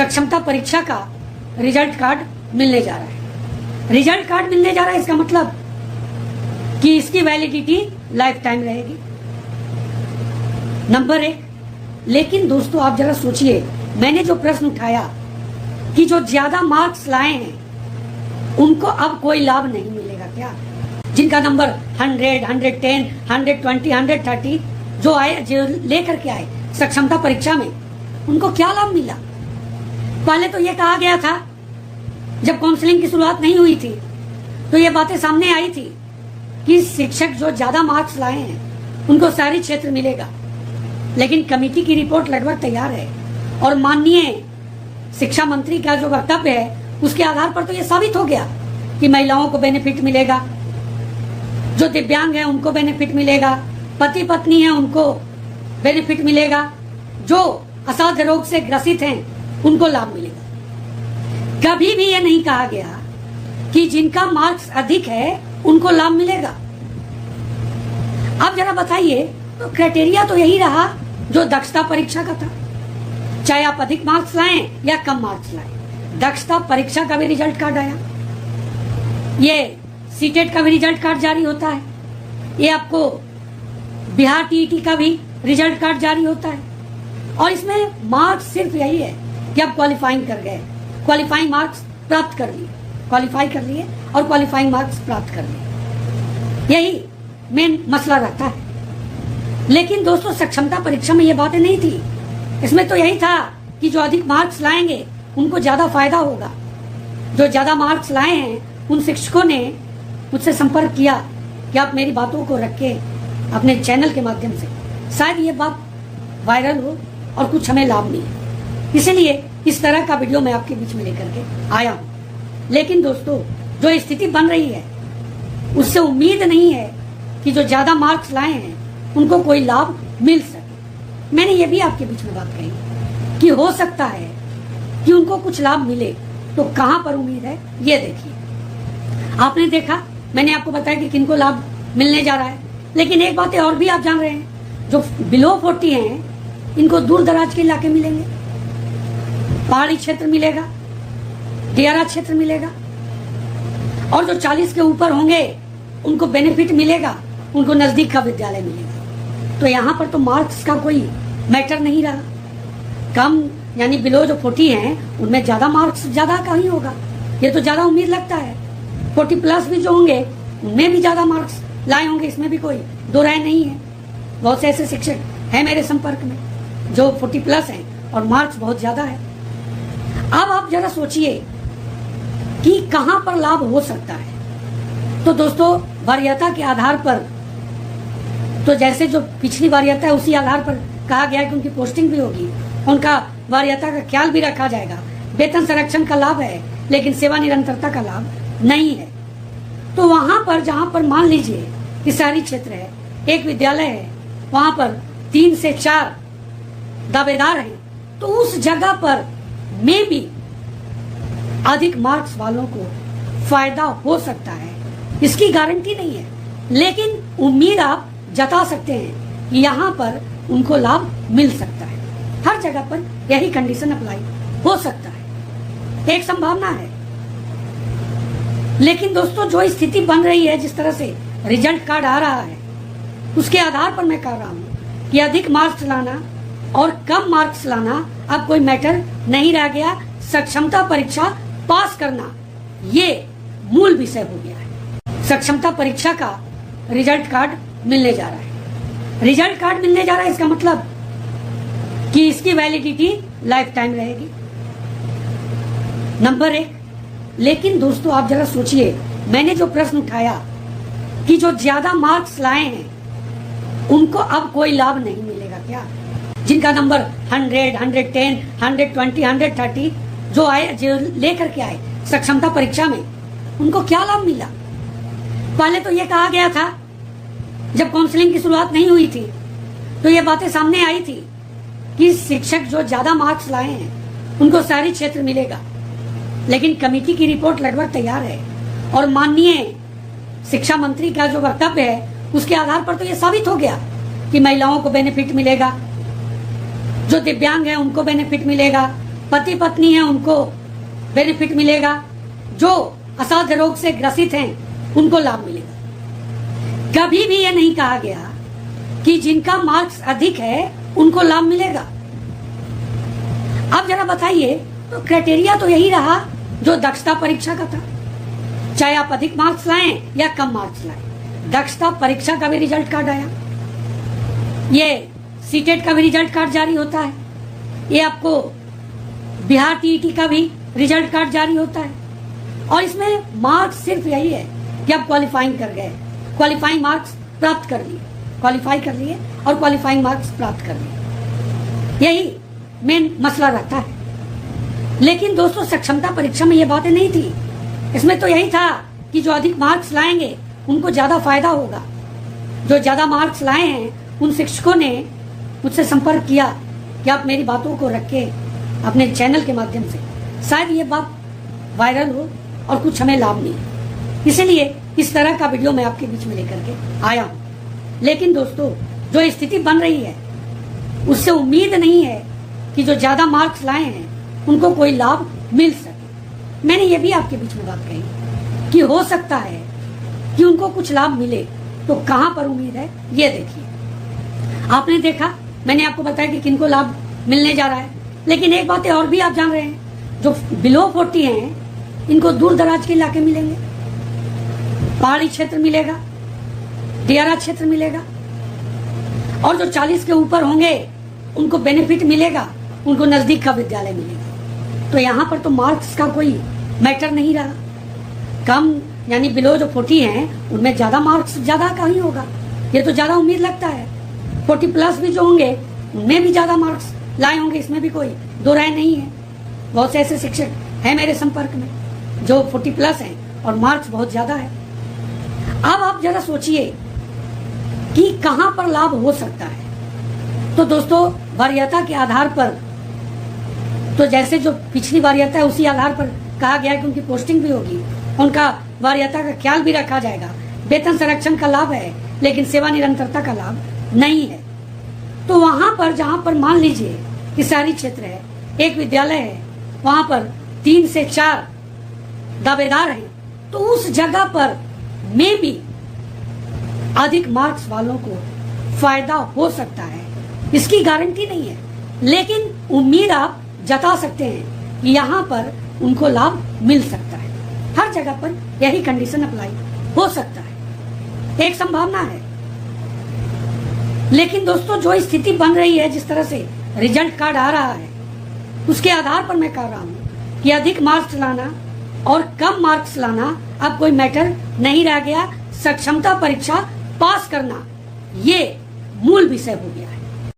सक्षमता परीक्षा का रिजल्ट कार्ड मिलने जा रहा है। रिजल्ट कार्ड मिलने जा रहा है, इसका मतलब कि इसकी वैलिडिटी लाइफ टाइम रहेगी, नंबर 1। लेकिन दोस्तों आप जरा सोचिए, मैंने जो प्रश्न उठाया कि जो ज्यादा मार्क्स लाए हैं उनको अब कोई लाभ नहीं मिलेगा क्या? जिनका नंबर 100, 110, 120, 130 जो आए, जो लेकर के आए सक्षमता परीक्षा में, उनको क्या लाभ मिला? पहले तो ये कहा गया था, जब काउंसलिंग की शुरुआत नहीं हुई थी तो ये बातें सामने आई थी कि शिक्षक जो ज्यादा मार्क्स लाए हैं उनको शहरी क्षेत्र मिलेगा। लेकिन कमेटी की रिपोर्ट लगभग तैयार है और माननीय शिक्षा मंत्री का जो वक्तव्य है उसके आधार पर तो ये साबित हो गया कि महिलाओं को बेनिफिट मिलेगा, जो दिव्यांग है उनको बेनिफिट मिलेगा, पति पत्नी है उनको बेनिफिट मिलेगा, जो असाध्य रोग से ग्रसित हैं उनको लाभ मिलेगा। कभी भी ये नहीं कहा गया कि जिनका मार्क्स अधिक है उनको लाभ मिलेगा। अब जरा बताइए, तो क्राइटेरिया तो यही रहा जो दक्षता परीक्षा का था, चाहे आप अधिक मार्क्स लाएं या कम मार्क्स लाएं। दक्षता परीक्षा का भी रिजल्ट कार्ड आया, ये सीटेट का भी रिजल्ट कार्ड जारी होता है, ये आपको बिहार टीईटी का भी रिजल्ट कार्ड जारी होता है। और इसमें मार्क्स सिर्फ यही है कि आप क्वालिफाइंग कर गए, क्वालिफाइंग मार्क्स प्राप्त कर लिए, क्वालिफाई कर लिए और क्वालिफाइंग मार्क्स प्राप्त कर लिए, यही मेन मसला रहता है। लेकिन दोस्तों सक्षमता परीक्षा में ये बातें नहीं थी, इसमें तो यही था कि जो अधिक मार्क्स लाएंगे उनको ज्यादा फायदा होगा। जो ज्यादा मार्क्स लाए हैं उन शिक्षकों ने मुझसे संपर्क किया कि आप मेरी बातों को रख के अपने चैनल के माध्यम से शायद ये बात वायरल हो और कुछ हमें लाभ मिले, इसलिए इस तरह का वीडियो मैं आपके बीच में लेकर के आया हूँ। लेकिन दोस्तों जो स्थिति बन रही है उससे उम्मीद नहीं है कि जो ज्यादा मार्क्स लाए हैं उनको कोई लाभ मिल सके। मैंने ये भी आपके बीच में बात कही कि हो सकता है कि उनको कुछ लाभ मिले, तो कहां पर उम्मीद है ये देखिए। आपने देखा, मैंने आपको बताया कि किनको लाभ मिलने जा रहा है, लेकिन एक बात और भी आप जान रहे हैं, जो बिलो 40 हैं इनको दूर दराज के इलाके मिलेंगे, पहाड़ी क्षेत्र मिलेगा, दियारा क्षेत्र मिलेगा, और जो 40 के ऊपर होंगे उनको बेनिफिट मिलेगा, उनको नजदीक का विद्यालय मिलेगा। तो यहाँ पर तो मार्क्स का कोई मैटर नहीं रहा। कम यानी बिलो जो 40 हैं उनमें ज्यादा मार्क्स ज्यादा का ही होगा, ये तो ज्यादा उम्मीद लगता है। 40 प्लस भी जो होंगे उनमें भी ज्यादा मार्क्स लाए होंगे, इसमें भी कोई दो राय नहीं है। बहुत से ऐसे शिक्षक हैं मेरे संपर्क में जो 40 प्लस हैं और मार्क्स बहुत ज्यादा है। अब आप जरा सोचिए कि कहां पर लाभ हो सकता है। तो दोस्तों वरीयता के आधार पर, तो जैसे जो पिछली वरीयता है उसी आधार पर कहा गया कि उनकी पोस्टिंग भी होगी, उनका वरीयता का ख्याल भी रखा जाएगा। वेतन संरक्षण का लाभ है लेकिन सेवा निरंतरता का लाभ नहीं है। तो वहां पर जहां पर मान लीजिए कि शहरी क्षेत्र है, एक विद्यालय है, वहां पर 3 से 4 दावेदार हैं, तो उस जगह पर में भी अधिक मार्क्स वालों को फायदा हो सकता है, इसकी गारंटी नहीं है, लेकिन उम्मीद आप जता सकते हैं कि यहाँ पर उनको लाभ मिल सकता है। हर जगह पर यही कंडीशन अप्लाई हो सकता है, एक संभावना है। लेकिन दोस्तों जो स्थिति बन रही है, जिस तरह से रिजल्ट कार्ड आ रहा है, उसके आधार पर मैं कह रहा हूँ कि अधिक मार्क्स लाना और कम मार्क्स लाना अब कोई मैटर नहीं रह गया। सक्षमता परीक्षा पास करना ये मूल विषय हो गया है। सक्षमता परीक्षा का रिजल्ट कार्ड मिलने जा रहा है। रिजल्ट कार्ड मिलने जा रहा है, इसका मतलब कि इसकी वैलिडिटी लाइफ टाइम रहेगी, नंबर 1। लेकिन दोस्तों आप जरा सोचिए, मैंने जो प्रश्न उठाया कि जो ज्यादा मार्क्स लाए हैं उनको अब कोई लाभ नहीं मिलेगा क्या? जिनका नंबर 100, 110, 120, 130 जो आए, जो लेकर के आए सक्षमता परीक्षा में, उनको क्या लाभ मिला? पहले तो ये कहा गया था, जब काउंसलिंग की शुरुआत नहीं हुई थी तो ये बातें सामने आई थी कि शिक्षक जो ज्यादा मार्क्स लाए हैं उनको शहरी क्षेत्र मिलेगा। लेकिन कमेटी की रिपोर्ट लगभग तैयार है और माननीय शिक्षा मंत्री का जो वक्तव्य है उसके आधार पर तो ये साबित हो गया कि महिलाओं को बेनिफिट मिलेगा, जो दिव्यांग है उनको बेनिफिट मिलेगा, पति पत्नी हैं उनको बेनिफिट मिलेगा, जो असाध्य रोग से ग्रसित हैं उनको लाभ मिलेगा। कभी भी ये नहीं कहा गया कि जिनका मार्क्स अधिक है उनको लाभ मिलेगा। अब जरा बताइए, तो क्राइटेरिया तो यही रहा जो दक्षता परीक्षा का था, चाहे आप अधिक मार्क्स लाएं या कम मार्क्स लाएं। दक्षता परीक्षा का भी रिजल्ट कार्ड आया, ये सीटेट का भी रिजल्ट कार्ड जारी होता है, ये आपको बिहार टीईटी का भी रिजल्ट कार्ड जारी होता है। और इसमें मार्क्स सिर्फ यही है कि आप क्वालिफाइंग कर गए, क्वालिफाइंग मार्क्स प्राप्त कर लिए, क्वालिफाई कर लिए और क्वालिफाइंग मार्क्स प्राप्त कर लिए, यही मेन मसला रहता है। लेकिन दोस्तों, सक्षमता परीक्षा में ये बातें नहीं थी। इसमें तो यही था कि जो अधिक मार्क्स लाएंगे उनको ज्यादा फायदा होगा। जो ज्यादा मार्क्स लाए हैं उन शिक्षकों ने मुझसे संपर्क किया कि आप मेरी बातों को रख के अपने चैनल के माध्यम से शायद ये बात वायरल हो और कुछ हमें लाभ मिले, इसलिए इस तरह का वीडियो मैं आपके बीच में लेकर के आया हूँ। लेकिन दोस्तों, जो स्थिति बन रही है उससे उम्मीद नहीं है कि जो ज्यादा मार्क्स लाए हैं उनको कोई लाभ मिल सके। मैंने ये भी आपके बीच में बात कही कि हो सकता है कि उनको कुछ लाभ मिले, तो कहां पर उम्मीद है ये देखिए। आपने देखा, मैंने आपको बताया कि किनको लाभ मिलने जा रहा है, लेकिन एक बात और भी आप जान रहे हैं, जो बिलो 40 हैं इनको दूर दराज के इलाके मिलेंगे, पहाड़ी क्षेत्र मिलेगा, दियारा क्षेत्र मिलेगा, और जो 40 के ऊपर होंगे उनको बेनिफिट मिलेगा, उनको नजदीक का विद्यालय मिलेगा। तो यहाँ पर तो मार्क्स का कोई मैटर नहीं रहा। कम यानी बिलो जो 40 हैं उनमें ज्यादा मार्क्स ज्यादा का ही होगा, ये तो ज्यादा उम्मीद लगता है। 40 प्लस भी जो होंगे उनमें भी ज्यादा मार्क्स लाए होंगे, इसमें भी कोई दो राय नहीं है। बहुत से ऐसे शिक्षक हैं मेरे संपर्क में जो 40 प्लस हैं और मार्क्स बहुत ज्यादा है। अब आप जरा सोचिए कि कहां पर लाभ हो सकता है। तो दोस्तों, वरीयता के आधार पर, तो जैसे जो पिछली वरीयता है उसी आधार पर कहा गया है कि उनकी पोस्टिंग भी होगी, उनका वरीयता का ख्याल भी रखा जाएगा। वेतन संरक्षण का लाभ है लेकिन सेवा निरंतरता का लाभ नहीं है। तो वहां पर जहां पर मान लीजिए कि शहरी क्षेत्र है, एक विद्यालय है, वहां पर 3 से 4 दावेदार हैं, तो उस जगह पर में भी अधिक मार्क्स वालों को फायदा हो सकता है, इसकी गारंटी नहीं है, लेकिन उम्मीद आप जता सकते हैं कि यहाँ पर उनको लाभ मिल सकता है। हर जगह पर यही कंडीशन अप्लाई हो सकता है, एक संभावना है। लेकिन दोस्तों, जो स्थिति बन रही है, जिस तरह से रिजल्ट कार्ड आ रहा है, उसके आधार पर मैं कह रहा हूं कि अधिक मार्क्स लाना और कम मार्क्स लाना अब कोई मैटर नहीं रह गया। सक्षमता परीक्षा पास करना ये मूल विषय हो गया है।